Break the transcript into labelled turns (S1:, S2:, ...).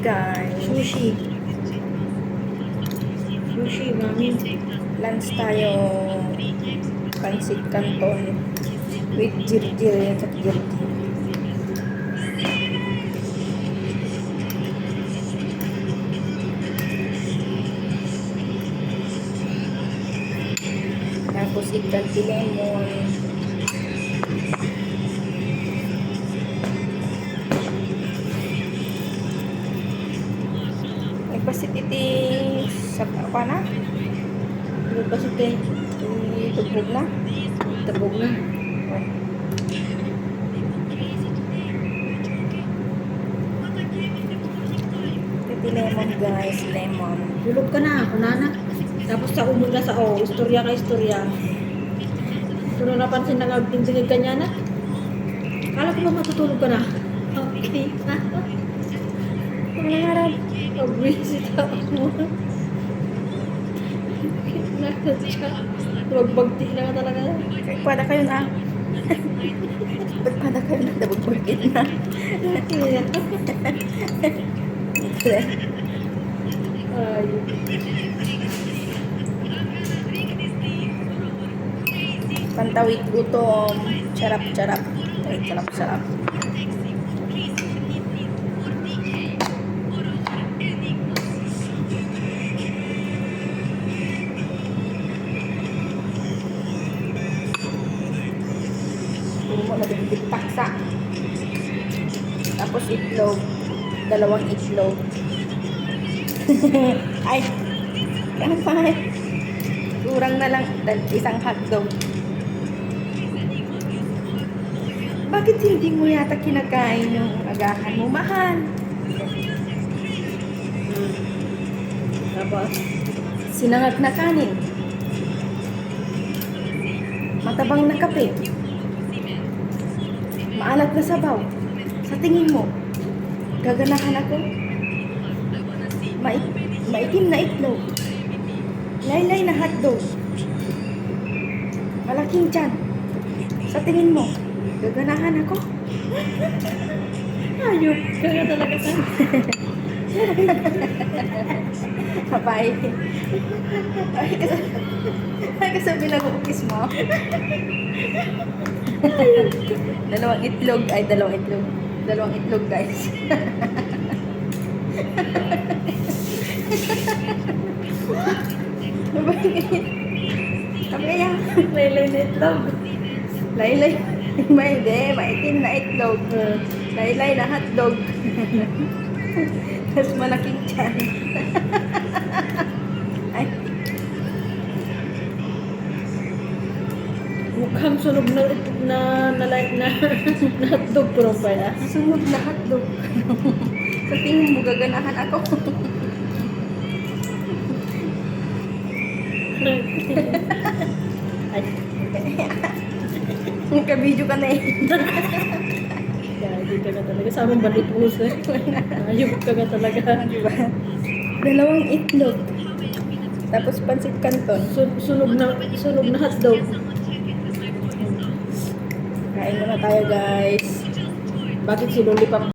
S1: guys.
S2: Sushi. Sushi, mami.
S1: Lunch tayo. Pancit canton. With jirjir yan sa jirjir. Tapos ikanti lemon. Nagpasit iti sa apa na?
S2: Nagpasit kayo.
S1: Tubog na.
S2: Tabog na.
S1: Iti lemon guys, lemon.
S2: Tulog ka na, kunana. Tapos sa umog na sa istorya ka istorya. Pero napansin na nagtindigig ka niya na. Kala ko ba matutulog ka na? Okay.
S1: Ano nga
S2: Pag-visit ako. Nakasya. Magbagti na ka talaga.
S1: Pada kayo na. Ba't pada kayo na? Dabagbagin na.
S2: Ay.
S1: Pantawid gutom. Charap-charap. Ay, charap-charap. Puro mo na taksa. Tapos itlog. 2 itlog. Ay! Kaya pa kurang na lang isang hotdog. Bakit hindi mo yata kinakain yung agahan mo, mahal?
S2: Tapos,
S1: Sinangag na kanin. Matabang na kape. Maalat na sabaw. Sa tingin mo, gaganahan ako? Maitim na itlog. Laylay na hotdog. Malaking tiyan. Sa tingin mo, gaganahan ako?
S2: ayok ka nga talaga sa
S1: Kapay. Ay, kasabi na kukis mo. 2 itlog. Ay, 2 itlog. 2 itlog, guys. Sabi kaya,
S2: laylay na itlog.
S1: laylay. Maitim na itlog. Laylay na hotdog. Tapos malaking tiyan. Ay,
S2: Mukhang sunog na hotdog pero pala.
S1: sunog na hotdog. Sa tingin mo, gaganahan ako.
S2: Ay,
S1: Magka-video ka na eh.
S2: hindi ka nga talaga. Sa aming balipus eh. Ayok ka nga talaga.
S1: Diba? 2 itlog. Tapos pancit canton.
S2: Sunog na hotdog.
S1: Kain muna tayo, guys.
S2: Bakit si Lollipop